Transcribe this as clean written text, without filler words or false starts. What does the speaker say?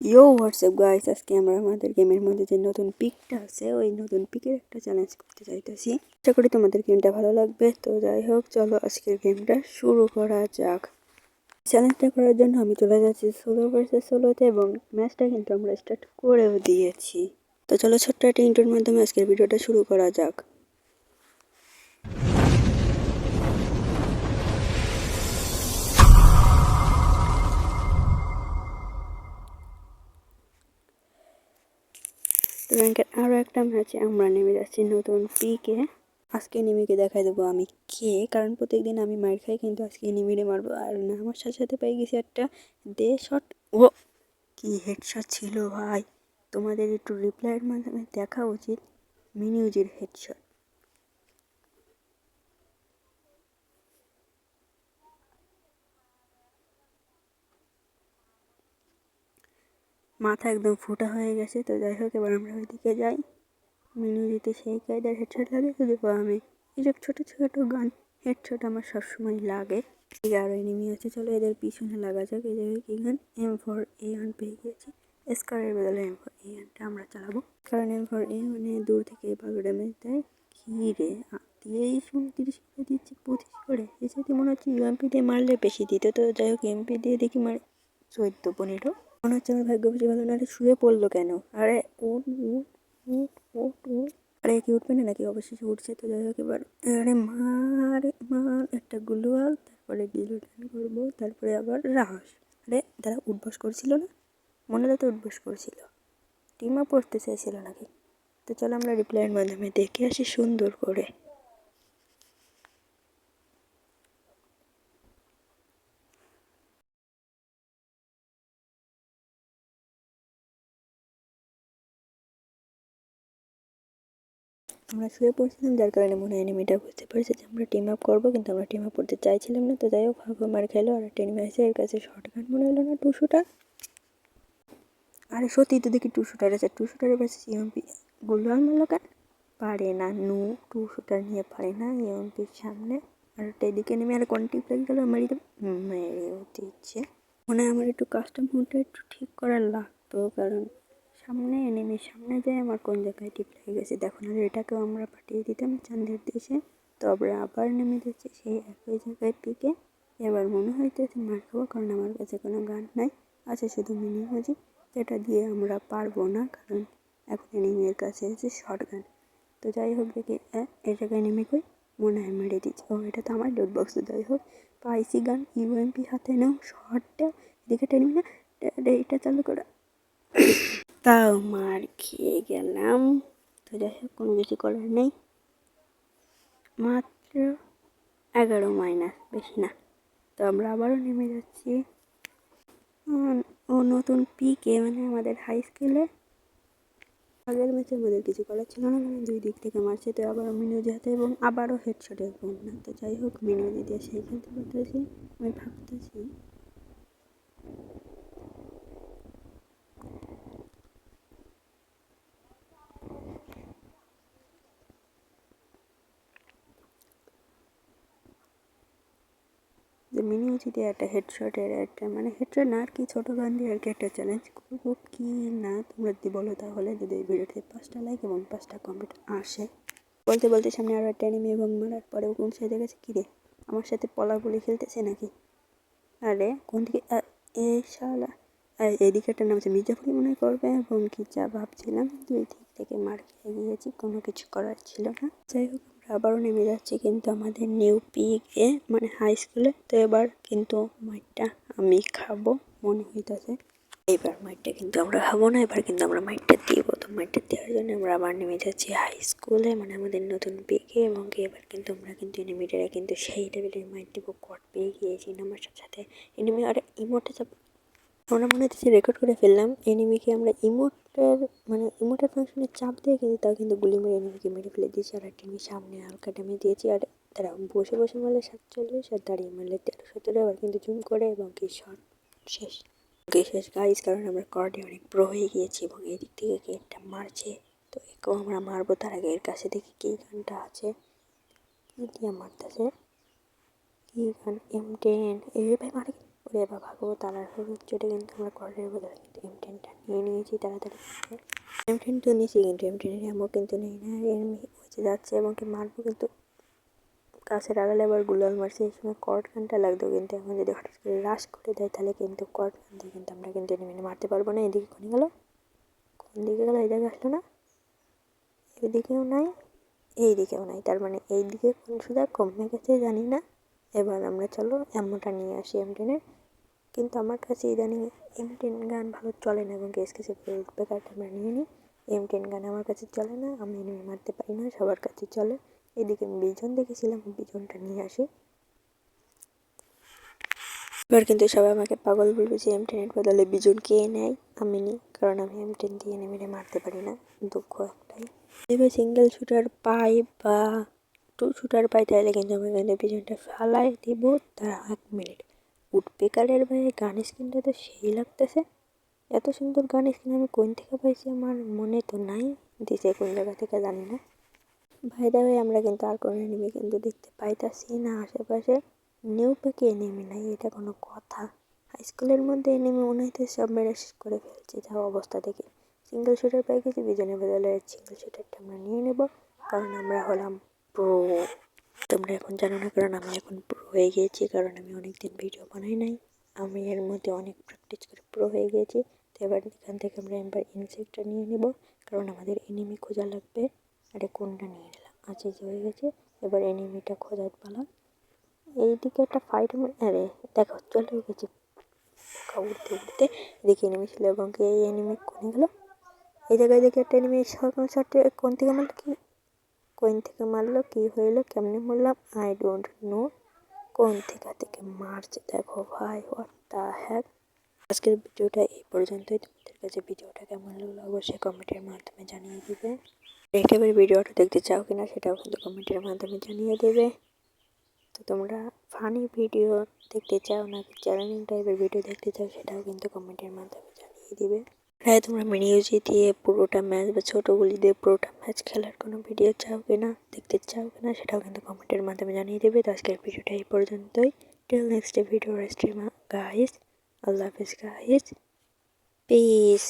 ইয়ো WhatsApp guys, আজকে আমরা আমাদের গেমের মধ্যে যে নতুন পিকটা আছে ওই নতুন পিকের একটা চ্যালেঞ্জ করতে চাইতেছি। আশা করি তোমাদের গেমটা ভালো লাগবে। তো যাই হোক, চলো আজকের গেমটা শুরু করা যাক। চ্যালেঞ্জটা করার জন্য আমি চলে যাচ্ছি সোলো ভার্সেস সোলোতে এবং ম্যাচটা কিন্তু আমরা স্টার্ট করেও দিয়েছি। তো চলো ছোট্ট একটা ইন্ট্রোর মাধ্যমে আজকের ভিডিওটা শুরু করা যাক। তো র্যাঙ্কের আরও একটা ম্যাচে আমরা নেমে যাচ্ছি নতুন পিকে। আজকে এনিমিকে দেখাই দেবো আমি কে, কারণ প্রত্যেকদিন আমি মার খাই, কিন্তু আজকে এনিমিরে মারবো। আর না, আমার সাথে সাথে পেয়ে গেছি একটা দে শট। ও কি হেডশট ছিল ভাই, তোমাদের একটু রিপ্লাইয়ের মাধ্যমে দেখা উচিত মিনিউজির হেডশট। মাথা একদম ফোটা হয়ে গেছে। তো যাই হোক, এবার আমরা ওইদিকে যাই। মিনিউজিতে সেই কায়দার হেডশট লাগে যদি আমি এইসব ছোটো ছোটো গান হেডশট আমার সবসময় লাগে। আরও এনিমি আছে, চলো এদের পিছনে লাগা যাক। এই জায়গায় কি গান M4A1 পেয়ে গিয়েছি। স্কারের বদলে M4A1টা আমরা চালাবো, কারণ M4A মানে দূর থেকে ভালো ড্যামেজ দেয়। কি রে, 23-29 করে দিচ্ছে, 25 করে। এর সাথে মনে হচ্ছে UMP দিয়ে মারলে বেশি দিত। তো যাই হোক, MP দিয়ে দেখি মারে 14-15। মনে হচ্ছে আমার ভাগ্য বেশি ভালো না। আরে শুয়ে পড়লো কেন? আরে উঠ উঠ উঠ উঠ উঠ। আরে কি উঠবে না নাকি? অবশেষে উঠছে। তো যাই হোক, এবার আরে মার মার একটা গ্লুয়াল, তারপরে ডিলুটান করবো, তারপরে আবার রাস। আরে তারা উঠবস করছিল না, মনে তো উঠবস করছিল, টিমও পড়তে চাইছিল নাকি? তো চলো আমরা রিপ্লাইয়ের মাধ্যমে দেখে আসি সুন্দর করে। আমরা শুয়ে পড়ছিলাম, যার কারণে মনে হয় এনিমিটা বুঝতে পারছে যে আমরা টিম আপ করবো, কিন্তু আমরা টিম আপ করতে চাইছিলাম না। তো যাই হোক, হালকা মার খেলো। আর একটা এনিমি আছে, এর কাছে শর্ট গান মনে হলো না, 2 শুটার। আরে সত্যি তো দেখি 2 শুটার আছে, 2 শুটারের পাশে ইউএমপি। গোলওয়াল মারলো কেন? পারে না, নু 2 শুটার নিয়ে পারে না ইউএমপির সামনে। আর একটা এদিকে নেমে আর কন্টিপ লেগে গেল, আমার মেরেও দিচ্ছে। মনে হয় আমার একটু কাস্টম হুডটা একটু ঠিক করার লাগতো, কারণ সামনে এনিমির সামনে যায় আমার কোন জায়গায় টিপ লেগে গেছে। দেখো না, এটাকেও আমরা পাঠিয়ে দিতাম চাঁদের দেশে। তো আমরা আবার নেমে যাচ্ছি সেই একই জায়গায় পিকে। এবার মনে হইতেছে মার খাবো, কারণ আমার কাছে কোনো গান নাই, আছে শুধু মিনি বাজি, যেটা দিয়ে আমরা পারবো না, কারণ এখন এনিমির কাছে আছে শর্ট গান। তো যাই হোক, দেখি এই জায়গায় নেমে কই, মনে হয় মেরে দিচ্ছে। ও, এটা তো আমার ডট বক্স। যাই হোক, পাইসি গান, ইউএমপি হাতে নাও, শর্টটা দেখে টেনবি না, এটা চালু করা। তাও মার খেয়ে গেলাম। তো যাই হোক, কোনো কিছু করার নেই। মাত্র 11 মাইনাস, বেশি না। তো আমরা আবারও নেমে যাচ্ছি ও নতুন পিকে, মানে আমাদের হাই স্কুলে। আগের ম্যাচে আমাদের কিছু করার ছিল না, মানে 2 দিক থেকে মারছে। তো আবারও মিনুজি হাতে এবং আবারও হেডশটের বন্যা। তো যাই হোক, মিনুজি দিয়ে সেই খেলতে পারতেছি। আমি ভাবতেছি যে মিনিউজি দিয়ে একটা হেডশটের একটা, মানে হেডশট না আর কি, ছোটো গান দিয়ে আর কি একটা চ্যালেঞ্জ করবো কি না, তোমরা যদি বলো তাহলে। যদি এই ভিডিওতে 5টা লাইক এবং 5টা কমেন্ট আসে। বলতে বলতে সামনে আরও একটা এনিমি এবং মারার পরেও কোন সাইডে গেছে। কিরে, আমার সাথে পলাগুলি খেলতেছে নাকি? আরে কোন দিকে? এই শালা, এদিকে একটা নামছে মির্জাফরি মনে করবে এবং কি যা ভাবছিলাম, 2 দিক থেকে মার খেয়ে গিয়েছি, কোনো কিছু করার ছিল না। যাই হোক, আমরা আবারও নেমে যাচ্ছি কিন্তু আমাদের নিউ পিকে, মানে হাই স্কুলে। তো এবার কিন্তু মাইটটা আমি খাবো মনে হইতেছে। এবার মাইটটা কিন্তু আমরা খাবো না, এবার কিন্তু আমরা মাইটটা দিব। তো মাইটটা দেওয়ার জন্য আমরা আবার নেমে যাচ্ছি হাই স্কুলে, মানে আমাদের নতুন পিকে। এবং এবার কিন্তু আমরা কিন্তু এনিমিটারে কিন্তু সেই লেভেলের মাইট দিব। কট পেয়ে গিয়েছি আমার সাথে এনিমি। আর ইমোটে যাব, আমরা মনে হচ্ছে রেকর্ড করে ফেললাম। এনিমিকে আমরা ইমোটের, মানে ইমোটের ফাংশনে চাপ দিয়ে কিন্তু তাও কিন্তু গুলি মেরে এনিমিকে মেরে ফেলে দিয়েছি। আর একটা এনিমির সামনে হালকা ড্যামেজ দিয়েছি। আর তারা বসে বসে মারলে 47, আর দাঁড়িয়ে মারলে 13-17। আবার কিন্তু জুম করে এবং কি শট শেষ। ওকে শেষ গাইস, কারণ আমরা কর্ডে অনেক প্রো হয়ে গিয়েছি এবং এদিক থেকে কে একটা মারছে। তো একেও আমরা মারবো, তার আগে এর কাছে দেখি কী গানটা আছে, কী দিয়ে মারতেছে, কী গান, M10। এ ভাই মারে, ওরে বাবা গো, তাড়াহুড়ো চোটে কিন্তু আমরা কর্ডের বদলে কিন্তু M10টা নিয়ে নিয়েছি তাড়াতাড়ি। M10 তো নিয়েছি কিন্তু M10-এর এমও কিন্তু নেই না, এনিমি হচ্ছে যাচ্ছে এবং কি মারবো কিন্তু গাছের আড়ালে আবার গুলাল মারছে। এই সময় কর্ড গানটা লাগতো, কিন্তু এখন যদি হঠাৎ করে রাশ করে দেয় তাহলে কিন্তু কর্ড গান দিয়ে কিন্তু আমরা কিন্তু এনিমি মারতে পারবো না। এদিকে কোনে গেল, কোন দিকে গেল, এই জায়গায় আসলো না, এদিকেও নাই এইদিকেও নাই, তার মানে এই দিকে কোন সুদা কমে গেছে জানি না। এবার আমরা চলো এমনটা নিয়ে আসি M10-এর। কিন্তু আমার কাছে ইদানিং M10 গান ভালো চলে না এবং কেসে বেকারটা আমরা নিয়ে নিই। M10 গান আমার কাছে চলে না, আমি এনিমি মারতে পারি না, সবার কাছে চলে। এদিকে আমি বিজন দেখেছিলাম, বিজনটা নিয়ে আসি। এবার কিন্তু সবাই আমাকে পাগল বলবে যে M10-এর বদলে বিজন কে নেয়, আমি নিই, কারণ আমি M10 দিয়ে এনিমিরে মারতে পারি না। দুঃখ একটাই, যদি সিঙ্গেল শুটার পাই বা 2 শুটার পাই তাহলে কিন্তু আমি কিন্তু বিজনটা ফালাই দিব তার 1 মিনিট। উডপেকারের ভাইয়ের গান স্কিনটা তো সেই লাগতেছে, এত সুন্দর গান স্কিন আমি কোন থেকে পাইছি আমার মনে তো নাই, দিছে কোন জায়গা থেকে জানি না। ভাই দাওয়াই আমরা কিন্তু আর কোনো এনিমি কিন্তু দেখতে পাইতাছি না আশেপাশে। নিউ প্যাকে এনিমি নাই, এটা কোনো কথা? হাই স্কুলের মধ্যে এনিমি মনে হইতে সব মেরে শেষ করে ফেলছে যা অবস্থা দেখে। সিঙ্গেল শুটার পাই গেছি, বিজনের বদলে সিঙ্গেল শুটারটা আমরা নিয়ে নেব, কারণ আমরা হলাম প্রো। তোমরা এখন জানো না, কারণ আমি এখন প্রো হয়ে গিয়েছি, কারণ আমি অনেকদিন ভিডিও বানাই নাই, আমি এর মধ্যে অনেক প্র্যাকটিস করে প্রো হয়ে গিয়েছি। তো এবার এখান থেকে আমরা এবার ইনসেক্টটা নিয়ে নেব, কারণ আমাদের এনিমি খোঁজা লাগবে। আরে কোনটা নিয়ে নিলাম, আচ্ছা যে হয়ে গেছে। এবার এনিমিটা খোঁজার পালা। এইদিকে একটা ফাইট, আরে দেখো চলে গেছে উঠতে উঠতে। এদিকে এনিমি ছিল এবং এই এনিমি কোনে গেল, এই জায়গায় দেখে একটা এনিমি শর্টে কোন থেকে মারলো, কি কোন থেকে মারলো, কি হইলো, কেমনে মারলাম আই ডোন্ট নো, কোন থেকে মারছে দেখো ভাই, হোয়াট দ্য হ্যাক। আজকের ভিডিওটা এই পর্যন্তই। তোমাদের কাছে ভিডিওটা কেমন লাগলো অবশ্যই কমেন্টের মাধ্যমে জানিয়ে দিবে। এই টাইপের ভিডিওটা দেখতে চাও কিনা সেটাও কিন্তু কমেন্টের মাধ্যমে জানিয়ে দেবে। তো তোমরা ফানি ভিডিও দেখতে চাও নাকি চ্যালেঞ্জিং টাইপের ভিডিও দেখতে চাও সেটাও কিন্তু কমেন্টের মাধ্যমে জানিয়ে দিবে। হ্যাঁ, তোমরা মিনি ইউজি দিয়ে পুরোটা ম্যাচ বা ছোটো গুলি দিয়ে পুরোটা ম্যাচ খেলার কোনো ভিডিও চাও কিনা, দেখতে চাও কিনা সেটাও কিন্তু কমেন্টের মাধ্যমে জানিয়ে দেবে। তো আজকের ভিডিওটা এই পর্যন্তই। Till next video stream guys, আল্লাহ হাফিজ গাইস, পিস।